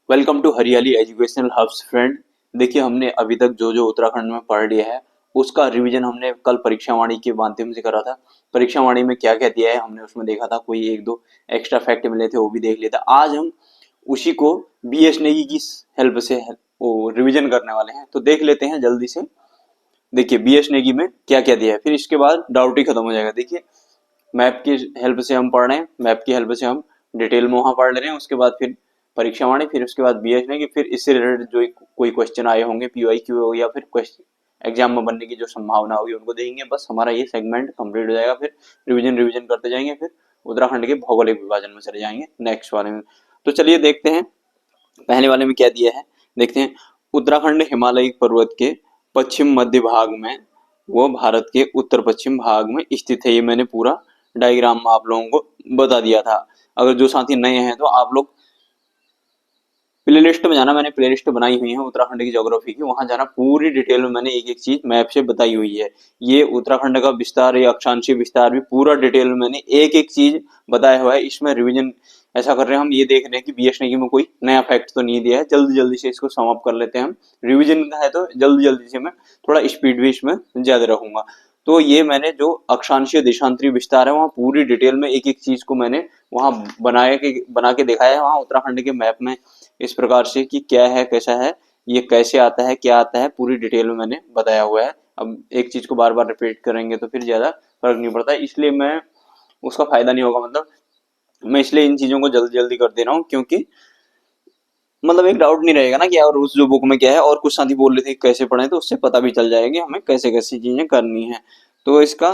Welcome to हरियाली educational hubs friend. देखिए, हमने अभी तक जो जो उत्तराखंड में पढ़ लिया है उसका रिवीजन हमने कल परीक्षा वाणी के माध्यम से करा था। परीक्षा वाणी में क्या क्या दिया है हमने उसमें देखा था, कोई एक दो एक्स्ट्रा फैक्ट मिले थे वो भी देख लिया था। आज हम उसी को बी एस नेगी की हेल्प से वो रिवीजन करने वाले हैं, तो देख लेते हैं जल्दी से। देखिए, बी एस नेगी में क्या क्या दिया है, फिर इसके बाद डाउट ही खत्म हो जाएगा। देखिए, मैप की हेल्प से हम पढ़ रहे हैं, मैप की हेल्प से हम डिटेल में वहां पढ़ ले रहे हैं, उसके बाद फिर परीक्षा वाणी, फिर उसके बाद बी एच की, फिर इससे रिलेटेड जो कोई क्वेश्चन आए होंगे पीवाई क्यू या फिर क्वेश्चन एग्जाम में बनने की जो संभावना होगी उनको देखेंगे। बस हमारा ये सेगमेंट कंप्लीट हो जाएगा, फिर रिवीजन रिवीजन करते जाएंगे, फिर उत्तराखंड के भौगोलिक विभाजन में चले जाएंगे नेक्स्ट वाले में। तो चलिए देखते हैं पहले वाले में क्या दिया है। देखते हैं, उत्तराखंड हिमालयी पर्वत के पश्चिम मध्य भाग में, वो भारत के उत्तर पश्चिम भाग में स्थित है। ये मैंने पूरा डायग्राम में आप लोगों को बता दिया था। अगर जो साथी नए हैं तो आप लोग प्ले लिस्ट में जाना, मैंने प्ले लिस्ट बनाई हुई है उत्तराखंड की ज्योग्राफी की, वहां जाना, पूरी डिटेल में मैंने एक एक चीज मैप से बताई हुई है। ये उत्तराखंड का विस्तार या अक्षांशीय विस्तार भी पूरा डिटेल में मैंने एक एक चीज बताया हुआ है। इसमें रिवीजन ऐसा कर रहे हैं हम, ये देख रहे हैं कि बीएसएनएगी में कोई नया फैक्ट तो नहीं दिया है। जल्दी जल्दी से इसको सम अप कर लेते हैं हम। रिवीजन का है तो जल्दी जल्दी से मैं थोड़ा स्पीड भी इसमें ज्यादा रखूंगा। तो ये मैंने जो अक्षांशीय देशांतरीय विस्तार है वहाँ पूरी डिटेल में एक एक चीज को मैंने वहां बना के दिखाया है, वहां उत्तराखंड के मैप में इस प्रकार से कि क्या है, कैसा है, ये कैसे आता है, क्या आता है, पूरी डिटेल में मैंने बताया हुआ है। अब एक चीज को बार बार रिपीट करेंगे तो फिर ज्यादा फर्क नहीं पड़ता, इसलिए मैं उसका फायदा नहीं होगा। मतलब मैं इसलिए इन चीजों को जल्दी जल्दी कर दे रहा हूँ, क्योंकि मतलब एक डाउट नहीं रहेगा ना कि और उस जो बुक में क्या है। और कुछ साथी बोल रहे थे कैसे पढ़े, तो उससे पता भी चल जाएगी हमें कैसे कैसी चीजें करनी है। तो इसका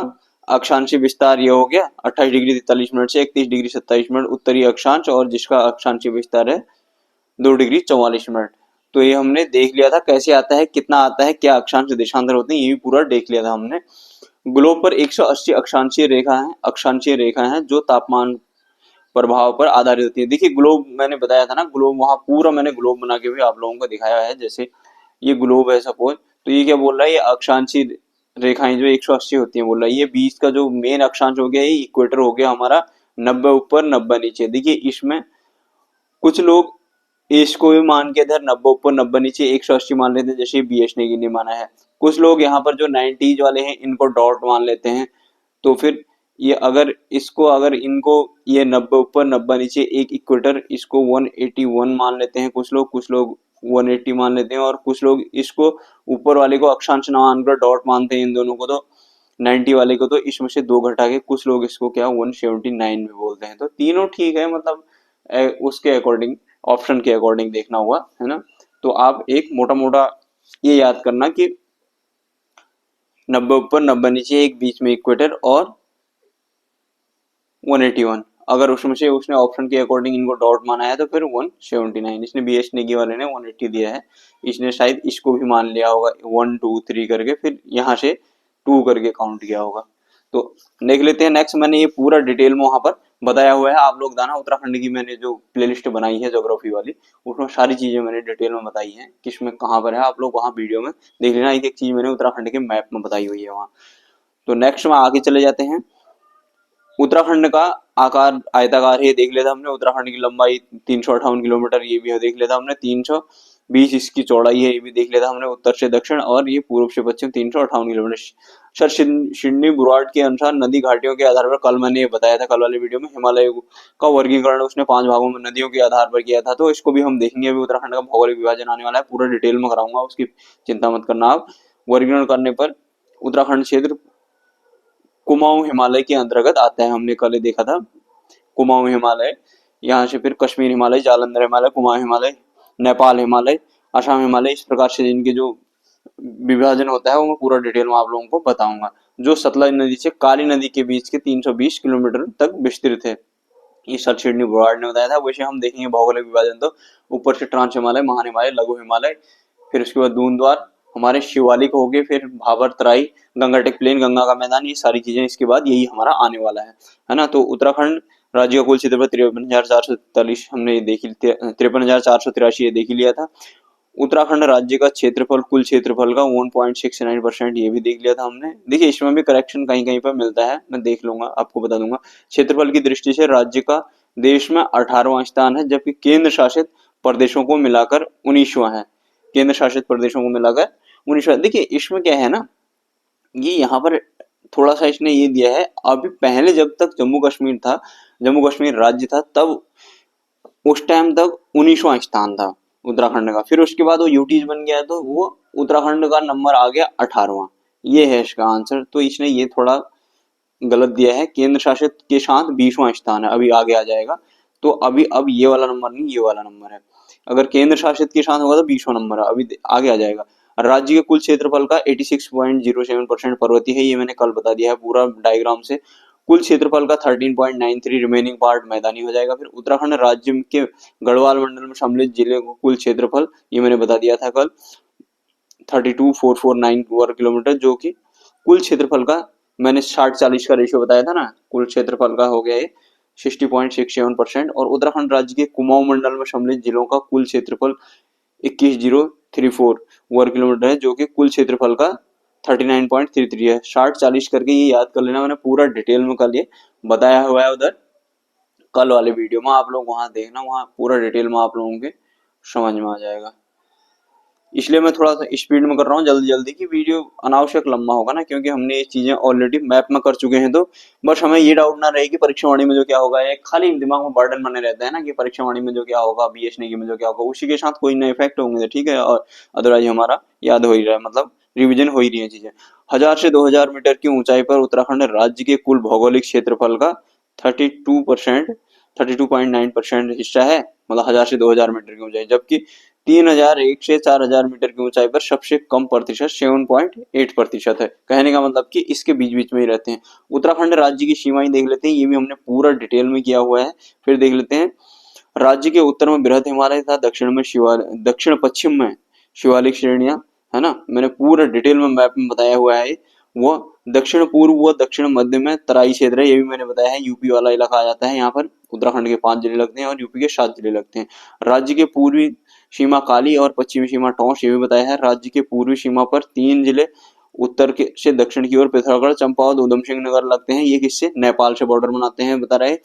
अक्षांशीय विस्तार ये हो गया 28 डिग्री 43 मिनट से 31 डिग्री 27 मिनट उत्तरी अक्षांश, और जिसका अक्षांशीय विस्तार है 2 डिग्री 44 मिनट। तो ये हमने देख लिया था कैसे आता है, कितना आता है, क्या अक्षांश देशांतर होते हैं, ये भी पूरा देख लिया था हमने। ग्लोब पर 180 अक्षांशीय रेखा है जो तापमान प्रभाव पर आधारित होती है। देखिए, ग्लोब मैंने बताया था ना, ग्लोब वहां पूरा मैंने ग्लोब बना के भी आप लोगों को दिखाया है। जैसे ये ग्लोब है सपोज, तो ये क्या बोल रहा है, ये अक्षांशीय रेखाएं जो 180 होती हैं बोल रहा है। ये बीच का जो मेन अक्षांश हो गया, ये इक्वेटर हो गया हमारा, 90 ऊपर 90 नीचे। देखिए, इसमें कुछ लोग इसको भी मान के इधर 90 ऊपर 90 नीचे 180 मान लेते हैं, जैसे बी एच नेगी ने माना है। कुछ लोग यहाँ पर जो 90s वाले हैं इनको डॉट मान लेते हैं। तो फिर ये अगर इनको ये 90 ऊपर 90 नीचे एक इक्वेटर, इसको 181 मान लेते हैं कुछ लोग 180 मान लेते हैं, और कुछ लोग इसको ऊपर वाले को अक्षांश न मानकर डॉट मानते हैं इन दोनों को। तो 90 वाले को तो इसमें से 2 घटा के कुछ लोग इसको क्या 179 भी बोलते हैं। तो तीनों ठीक है, मतलब उसके अकॉर्डिंग, ऑप्शन के अकॉर्डिंग देखना हुआ है ना। तो आप एक मोटा मोटा ये याद करना कि 90 ऊपर 90 नीचे एक बीच में इक्वेटर और 181, अगर उसमें से उसने ऑप्शन के अकॉर्डिंग इनको डॉट माना है तो फिर 179। इसने बी एच नेगी वाले ने 180 दिया है, इसने शायद इसको भी मान लिया होगा 1 2 3 करके, फिर यहाँ से 2 करके काउंट किया होगा। तो देख लेते हैं नेक्स्ट। मैंने ये पूरा डिटेल में वहां पर बताया हुआ है। आप लोग दाना उत्तराखंड की मैंने जो प्लेलिस्ट बनाई है ज्योग्राफी वाली, उसमें सारी चीजें मैंने डिटेल में बताई है, किसमें कहाँ पर है, आप लोग वहाँ वीडियो में देख लेना। एक एक चीज मैंने उत्तराखंड के मैप में बताई हुई है वहाँ। तो नेक्स्ट में आगे चले जाते हैं। उत्तराखंड का आकार आयताकार है, देख लेता हमने। उत्तराखंड की लंबाई 358 किलोमीटर, ये भी देख लेता हमने। 320 इसकी चौड़ाई है, ये भी देख लेता हमने। उत्तर से दक्षिण और ये पूर्व से पश्चिम 358 किलोमीटर। सर सिडनी बुराड के अनुसार नदी घाटियों के आधार पर, कल मैंने ये बताया था कल वाले वीडियो में, हिमालय का वर्गीकरण उसने 5 भागों में नदियों के आधार पर किया था। तो इसको भी हम देखेंगे। अभी उत्तराखंड का भौगोलिक विभाजन आने वाला है, पूरा डिटेल में कराऊंगा, उसकी चिंता मत करना आप। वर्गीकरण करने पर उत्तराखंड क्षेत्र कुमाऊं हिमालय के अंतर्गत आता है, हमने कल देखा था। कुमाऊं हिमालय, यहाँ से फिर कश्मीर हिमालय, जालंधर हिमालय, कुमाऊं हिमालय, नेपाल हिमालय, असम हिमालय, इस प्रकार से इनके जो विभाजन होता है वो मैं पूरा डिटेल में आप लोगों को बताऊंगा। जो सतलज नदी से काली नदी के बीच के 320 किलोमीटर तक विस्तृत है, ये सर सिडनी बुराड ने बताया था। वैसे हम देखेंगे भौगोलिक विभाजन तो ऊपर से ट्रांस हिमालय, महान हिमालय, लघु हिमालय, फिर उसके बाद दूंद्वार, हमारे शिवालिक हो गए, फिर भाबर तराई, गंगाटेक प्लेन, गंगा का मैदान, ये सारी चीजें इसके बाद यही हमारा आने वाला है ना। तो उत्तराखंड राज्य का कुल क्षेत्रफल 53,443 हमने देखी, 53,483 ये देख ही लिया था। उत्तराखंड राज्य का क्षेत्रफल कुल क्षेत्रफल का 1.69%, ये भी देख लिया था हमने। देखिए, इसमें भी करेक्शन कहीं कहीं पर मिलता है, मैं देख लूंगा, आपको बता दूंगा। क्षेत्रफल की दृष्टि से राज्य का देश में 18वां स्थान है, जबकि केंद्र शासित प्रदेशों को मिलाकर 19वां है, केंद्र शासित प्रदेशों को मिलाकर 19वां। देखिए इसमें क्या है ना, ये यहाँ पर थोड़ा सा इसने ये दिया है, अभी पहले जब तक जम्मू कश्मीर था, जम्मू कश्मीर राज्य था, तब उस टाइम तक 19वां स्थान था उत्तराखंड का। फिर उसके बाद वो यूटीज बन गया तो वो उत्तराखंड का नंबर आ गया 18वां। ये है इसका आंसर। तो इसने ये थोड़ा गलत दिया है, केंद्र शासित के साथ 20वां स्थान है, अभी आगे आ जाएगा। तो अभी अब ये वाला नंबर नहीं, ये वाला नंबर है। अगर केंद्र शासित के साथ होगा तो 20वां नंबर है, अभी आगे आ जाएगा। राज्य के कुल क्षेत्रफल का 86.07% पर्वतीय है, ये मैंने कल बता दिया है पूरा डायग्राम से। कुल क्षेत्रफल का 13.93, रिमेनिंग पार्ट मैदानी हो जाएगा। फिर उत्तराखंड राज्य के गढ़वाल मंडल में सम्मिलित जिले को कुल क्षेत्रफल, ये मैंने बता दिया था कल, 32,449 वर्ग किलोमीटर, जो कि कुल क्षेत्रफल का मैंने 60-40 का रेशियो बताया था ना, कुल क्षेत्रफल का हो गया ये 60.67%। और उत्तराखंड राज्य के कुमाऊं मंडल में सम्मिलित जिलों का कुल क्षेत्रफल 21,034 वर्ग किलोमीटर है, जो कि कुल क्षेत्रफल का 39.33 है। 60-40 करके ये याद कर लेना, मैंने पूरा डिटेल में कल ये बताया हुआ है उधर कल वाले वीडियो में, आप लोग वहां देखना, वहां पूरा डिटेल में आप लोगों के समझ में आ जाएगा। इसलिए मैं थोड़ा सा स्पीड में कर रहा हूँ जल्दी जल्दी, की वीडियो अनावश्यक लंबा होगा ना, क्योंकि हमने ये चीजें ऑलरेडी मैप में कर चुके हैं। तो बस हमें ये डाउट ना रहे कि परीक्षा वाणी में जो क्या होगा, ये खाली दिमाग में बर्डन बने रहता है ना कि परीक्षा वाणी में जो क्या होगा, बीएस नेगी में जो क्या होगा, उसी के साथ कोई ना इफेक्ट होंगे, ठीक है। और अदरवाइज हमारा याद हो ही रहा है, मतलब रिविजन हो ही रही है चीजें। 1000 से 2000 मीटर की ऊंचाई पर उत्तराखंड राज्य के कुल भौगोलिक क्षेत्रफल का 32.9% हिस्सा है, मतलब 1000 से 2000 मीटर की ऊंचाई। जबकि 3001 से 4000 मीटर की ऊंचाई पर सबसे कम प्रतिशत 7.8% है। कहने का मतलब कि इसके बीच बीच में ही रहते हैं। उत्तराखंड राज्य की सीमाएं देख लेते हैं, ये भी हमने पूरा डिटेल में किया हुआ है। फिर देख लेते हैं, राज्य के उत्तर में बृहद हिमालय तथा दक्षिण पश्चिम में शिवालिक श्रेणियां, है ना, मैंने पूरा डिटेल में मैप में बताया हुआ है। वो दक्षिण पूर्व व दक्षिण मध्य में तराई क्षेत्र है, ये भी मैंने बताया है, यूपी वाला इलाका आ जाता है यहाँ पर। उत्तराखंड के 5 जिले लगते हैं और यूपी के 7 जिले लगते हैं। राज्य के पूर्वी सीमा काली और पश्चिमी सीमा टोंस, ये भी बताया है। राज्य के पूर्वी सीमा पर 3 जिले उत्तर के से दक्षिण की ओर पिथौरागढ़, चंपावत, उधम सिंह नगर लगते हैं, ये किससे, नेपाल से बॉर्डर बनाते हैं, बता रहे।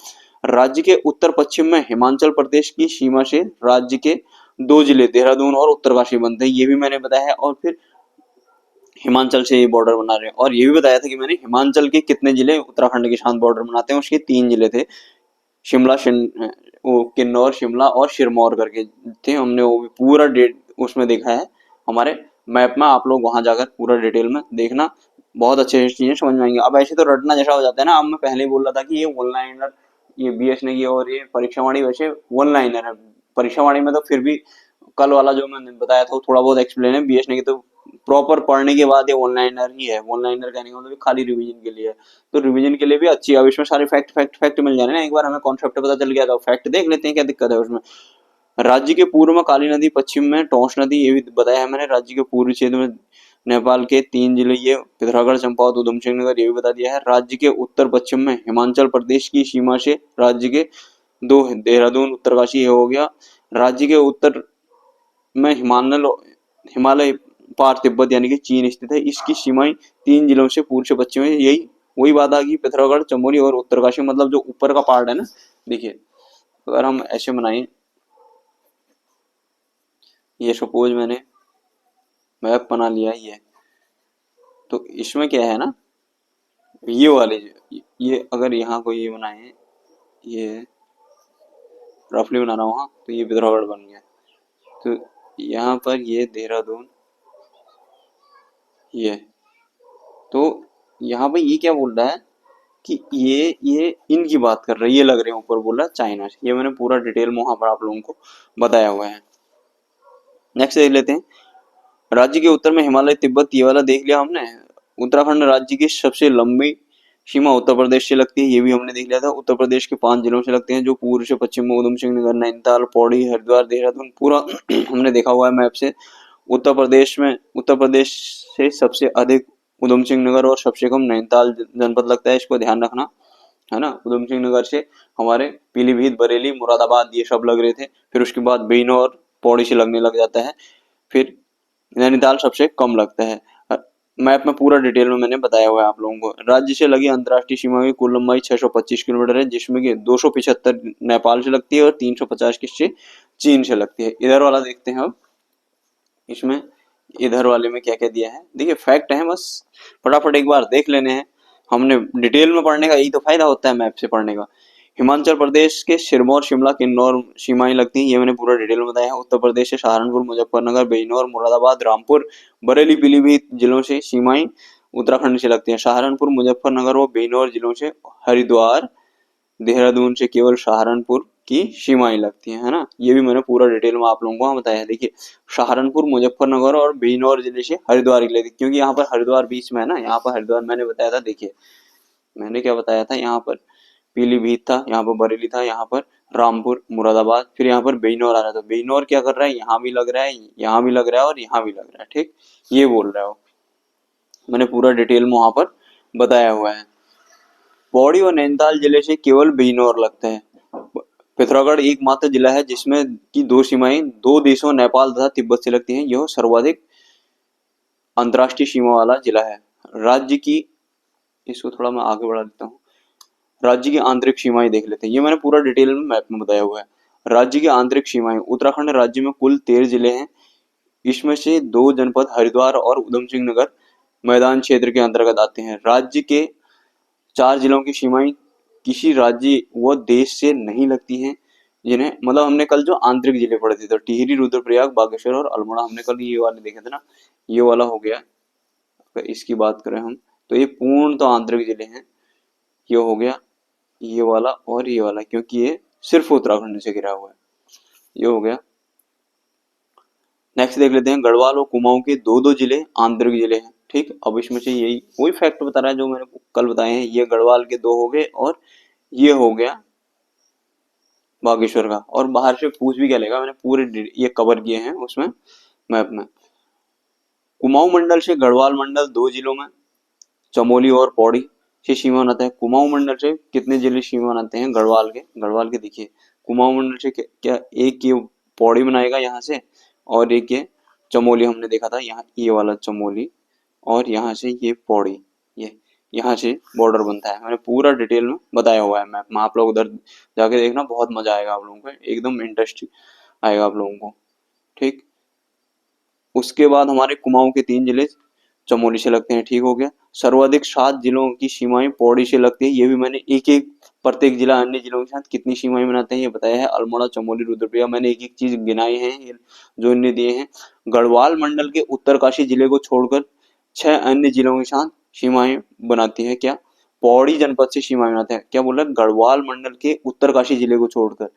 राज्य के उत्तर पश्चिम में हिमाचल प्रदेश की सीमा से राज्य के 2 जिले देहरादून और उत्तरकाशी बनते हैं, ये भी मैंने बताया है। और फिर हिमाचल से ये बॉर्डर बना रहे हैं, और ये भी बताया था कि मैंने हिमाचल के कितने जिले उत्तराखंड के साथ बॉर्डर बनाते हैं, उसके 3 जिले थे, शिमला, वो किन्नौर, शिमला और सिरमौर करके थे। हमने वो भी पूरा डेट उसमें देखा है हमारे मैप में, आप लोग वहां जाकर पूरा डिटेल में देखना, बहुत अच्छे चीजें समझ में आएंगी। अब ऐसे तो रटना जैसा हो जाता है ना, अब मैं पहले ही बोल रहा था कि ये वन लाइनर, ये बीएस ने की और ये परीक्षा वाणी वैसे वन लाइनर है। परीक्षा वाणी में तो फिर भी कल वाला जो मैंने बताया था थोड़ा बहुत एक्सप्लेन है, बीएस ने की तो प्रॉपर पढ़ने के बाद ये वन लाइनर ही है। वन लाइनर कहने का मतलब खाली रिवीजन के लिए है, तो रिवीजन के लिए भी अच्छी है। अब इसमें सारे फैक्ट फैक्ट फैक्ट मिल जाने ना, एक बार हमें कॉन्सेप्ट पता चल गया तो फैक्ट देख लेते हैं क्या दिक्कत है उसमें। राज्य के पूर्व में काली नदी, पश्चिम में टोंस नदी, ये भी बताया है मैंने। राज्य के पूर्वी क्षेत्र में नेपाल के 3 जिले, ये पिथौरागढ़, चंपावत, उधम सिंह नगर, ये भी बता दिया है। राज्य के उत्तर पश्चिम में हिमाचल प्रदेश की सीमा से राज्य के 2 देहरादून, उत्तरकाशी, ये हो गया। राज्य के उत्तर में हिमालय पार तिब्बत यानी कि चीन स्थित है, इसकी सीमाएं 3 जिलों से पूर्व से पश्चिम में, यही वही बात आ गई पिथौरागढ़, चमोली और उत्तरकाशी, मतलब जो ऊपर का पार्ट है ना। देखिए अगर हम ऐसे बनाए, ये सपोज मैंने मैप बना लिया ये, तो इसमें क्या है ना, ये वाले ये अगर यहाँ को ये बनाए, ये रफली बना रहा हूँ, हाँ, तो ये पिथौरागढ़ बन गया। तो यहाँ पर ये देहरादून, ये तो यहाँ पे ये क्या बोल रहा है कि ये इनकी बात कर रहा है, ये लग रहे हैं ऊपर बोल रहा है चाइना से, ये मैंने पूरा डिटेल में वहां पर आप लोगों को बताया हुआ है। नेक्स्ट देख लेते हैं, राज्य के उत्तर में हिमालय, तिब्बत, ये वाला देख लिया हमने। उत्तराखंड राज्य की सबसे लंबी सीमा उत्तर प्रदेश से लगती है, ये भी हमने देख लिया था। उत्तर प्रदेश के 5 जिलों से लगते हैं, जो पूर्व से पश्चिम में उधम सिंह नगर, नैनीताल, पौड़ी, हरिद्वार, देहरादून, पूरा हमने देखा हुआ है मैप से। उत्तर प्रदेश से सबसे अधिक उधम सिंह नगर और सबसे कम नैनीताल जनपद लगता है, इसको ध्यान रखना, है ना। उधम सिंह नगर से हमारे पीलीभीत, बरेली, मुरादाबाद, ये सब लग रहे थे। फिर उसके बाद बिजनौर, पौड़ी से लगने लग जाता है। फिर नैनीताल सबसे कम लगता है। मैप में पूरा डिटेल में मैंने बताया हुआ है आप लोगों को। राज्य से लगी अंतर्राष्ट्रीय सीमा की कुल लंबाई 625 किलोमीटर है, जिसमें कि 275 नेपाल से लगती है और 350 किससे, चीन से लगती है। इधर वाला देखते हैं अब, इसमें इधर वाले में क्या क्या दिया है। देखिए फैक्ट है, बस फटाफट एक बार देख लेने हैं। हमने डिटेल में पढ़ने का यही तो फायदा होता है मैप से पढ़ने का। हिमाचल प्रदेश के सिरमौर, शिमला, किन्नौर सीमाएं लगती हैं, ये मैंने पूरा डिटेल में बताया है। उत्तर प्रदेश से सहारनपुर, मुजफ्फरनगर, बिजनौर, मुरादाबाद, रामपुर, बरेली, पीलीभीत जिलों से सीमाएं उत्तराखंड से लगती हैं। सहारनपुर, मुजफ्फरनगर व बिजनौर जिलों से हरिद्वार, देहरादून से केवल सहारनपुर की सीमाएं लगती हैं, है ना। ये भी मैंने पूरा डिटेल में आप लोगों को बताया है। देखिए सहारनपुर, मुजफ्फरनगर और बिजनौर जिले से हरिद्वार के लिए, क्योंकि यहाँ पर हरिद्वार बीच में है ना, यहाँ पर हरिद्वार मैंने बताया था। देखिए मैंने क्या बताया था, यहाँ पर पीलीभीत था, यहाँ पर बरेली था, यहाँ पर रामपुर, मुरादाबाद, फिर यहाँ पर बिजनौर आ रहा था। बिजनौर क्या कर रहा है, यहाँ भी लग रहा है, यहाँ भी लग रहा है और यहाँ भी लग रहा है, ठीक, ये बोल रहा हो। मैंने पूरा डिटेल में वहां पर बताया हुआ है। पौड़ी और नैनीताल जिले से केवल बिजनौर लगते हैं। पिथौरागढ़ एकमात्र जिला है जिसमें की दो सीमाएं दो देशों नेपाल तथा तिब्बत से लगती हैं। यह सर्वाधिक अंतर्राष्ट्रीय सीमा वाला जिला है। राज्य की, इसको थोड़ा मैं आगे बढ़ा देता हूँ। राज्य की आंतरिक सीमाएं देख लेते हैं, ये मैंने पूरा डिटेल में मैप में बताया हुआ है। राज्य की आंतरिक सीमाएं, उत्तराखंड राज्य में कुल 13 जिले हैं। इसमें से 2 जनपद हरिद्वार और उधम सिंह नगर मैदान क्षेत्र के अंतर्गत आते हैं। राज्य के 4 जिलों की सीमाएं किसी राज्य व देश से नहीं लगती हैं, जिन्हें मतलब हमने कल जो आंतरिक जिले पढ़े थे, तो टिहरी, रुद्रप्रयाग, बागेश्वर और अल्मोड़ा, हमने कल ये वाले देखे थे ना, ये वाला हो गया। अगर इसकी बात करें हम, तो ये पूर्ण तो आंतरिक जिले हैं। ये हो गया ये वाला और ये वाला, क्योंकि ये सिर्फ उत्तराखंड से घिरा हुआ है। ये हो गया। नेक्स्ट देख लेते हैं, गढ़वाल और कुमाऊं के 2-2 जिले आंतरिक जिले हैं, ठीक। अब इसमें से यही वही फैक्ट बता रहा है जो मैंने कल बताए हैं। ये गढ़वाल के 2 हो गए और ये हो गया बागेश्वर का। और बाहर से पूछ भी क्या लेगा, मैंने पूरे ये कवर किए हैं उसमें मैप में। कुमाऊं मंडल से गढ़वाल मंडल 2 जिलों में, चमोली और पौड़ी से सीमा बनाता है। कुमाऊं मंडल से कितने जिले सीमा बनाते हैं, गढ़वाल के देखिए कुमाऊं मंडल से क्या एक ये पौड़ी बनाएगा यहाँ से, और एक ये चमोली हमने देखा था, यहाँ ये वाला चमोली, और यहाँ से ये पौड़ी, ये यहाँ से बॉर्डर बनता है। मैंने पूरा डिटेल में बताया हुआ है मैप में, आप लोग उधर जाके देखना, बहुत मजा आएगा आप लोगों को, एकदम इंटरेस्टिंग आएगा आप लोगों को, ठीक। उसके बाद हमारे कुमाऊं के 3 जिले चमोली से लगते हैं, ठीक हो गया। सर्वाधिक 7 जिलों की सीमाएं पौड़ी से लगती है, ये भी मैंने एक एक प्रत्येक जिला अन्य जिलों के साथ कितनी सीमाएं बनाते हैं ये बताया है। अल्मोड़ा, चमोली, रुद्रप्रयाग, मैंने एक एक चीज गिनाई है जो इनने दिए हैं। गढ़वाल मंडल के उत्तरकाशी जिले को छोड़कर 6 अन्य जिलों के साथ सीमाएं बनाती है। क्या, पौड़ी जनपद से सीमाएं बनाते हैं, क्या बोल रहा है, गढ़वाल मंडल के उत्तरकाशी जिले को छोड़कर।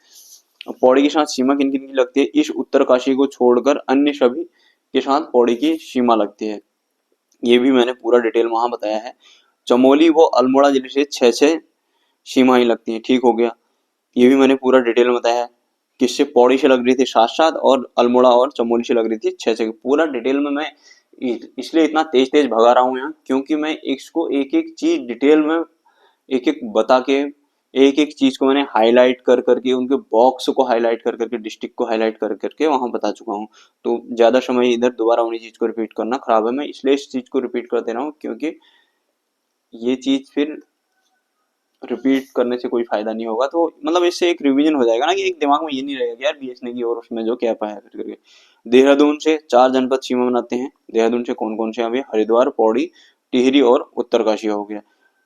पौड़ी के साथ सीमा किन किन की लगती है, इस उत्तरकाशी को छोड़कर अन्य सभी के साथ पौड़ी की सीमा लगती है। ये भी मैंने पूरा डिटेल वहां बताया है। चमोली व अल्मोड़ा जिले से 6 सीमाएं लगती हैं, ठीक हो गया। ये भी मैंने पूरा डिटेल में बताया है। किससे, पौड़ी से लग रही थी 7-7 और अल्मोड़ा और चमोली से लग रही थी 6-6। पूरा डिटेल में मैं इसलिए इतना तेज तेज भगा रहा हूँ यहाँ, क्योंकि मैं इसको एक एक चीज डिटेल में एक एक बता के, एक एक चीज को मैंने हाईलाइट कर करके, उनके बॉक्स को हाईलाइट कर करके, डिस्ट्रिक्ट को हाईलाइट कर करके वहां बता चुका हूँ। तो ज्यादा समय इधर दोबारा उन्हीं चीज को रिपीट करना खराब है, मैं इसलिए इस चीज को रिपीट कर दे रहा हूँ, क्योंकि ये चीज फिर रिपीट करने से कोई फायदा नहीं होगा। तो मतलब इससे एक रिवीजन हो जाएगा ना, कि एक दिमाग में ये नहीं रहेगा कि यार बीएस ने की और उसमें जो क्या पाया करके। देहरादून से 4 जनपद सीमा बनाते हैं। देहरादून से कौन कौन से, अभी हरिद्वार, पौड़ी, टिहरी और उत्तरकाशी हो गया।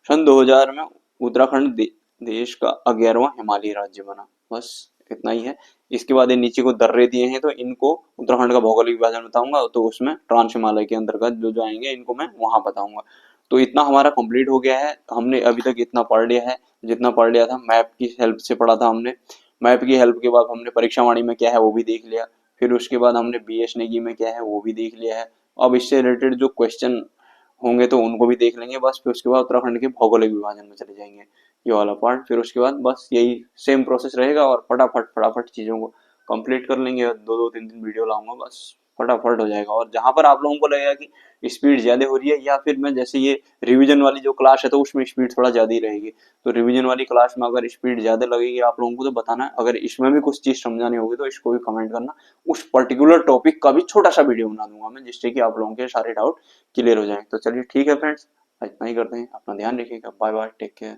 सन 2000 में उत्तराखंड देश का 11वां हिमालयी राज्य बना। बस इतना ही है। इसके बाद ये नीचे को दर्रे दिए हैं, तो इनको उत्तराखंड का भौगोलिक विभाजन बताऊंगा, तो उसमें ट्रांस हिमालय के अंतर्गत जो जो आएंगे इनको मैं वहां बताऊंगा। तो इतना हमारा कंप्लीट हो गया है। हमने अभी तक इतना पढ़ लिया है, जितना पढ़ लिया था मैप की हेल्प से पढ़ा था हमने। मैप की हेल्प के बाद हमने परीक्षा वाणी में क्या है वो भी देख लिया, फिर उसके बाद हमने बीएस नेगी में क्या है वो भी देख लिया है। अब इससे रिलेटेड जो क्वेश्चन होंगे तो उनको भी देख लेंगे बस। फिर उसके बाद उत्तराखंड के भौगोलिक विभाजन में चले जाएंगे, ये वाला पार्ट। फिर उसके बाद बस यही सेम प्रोसेस रहेगा, और फटाफट फटाफट चीजों को कंप्लीट कर लेंगे। 2-2 3 वीडियो लाऊंगा, बस फटाफट हो जाएगा। और जहां पर आप लोगों को लगेगा कि स्पीड ज्यादा हो रही है, या फिर मैं जैसे ये रिवीजन वाली जो क्लास है तो उसमें स्पीड थोड़ा ज्यादा ही रहेगी, तो रिवीजन वाली क्लास में अगर स्पीड ज्यादा लगेगी आप लोगों को तो बताना। अगर इसमें भी कुछ चीज समझानी होगी तो इसको भी कमेंट करना। उस पर्टिकुलर टॉपिक का भी छोटा सा वीडियो बना दूंगा मैं, जिससे कि आप लोगों के सारे डाउट क्लियर हो जाए। तो चलिए ठीक है फ्रेंड्स, इतना ही करते हैं। अपना ध्यान रखिएगा। Bye bye, take care.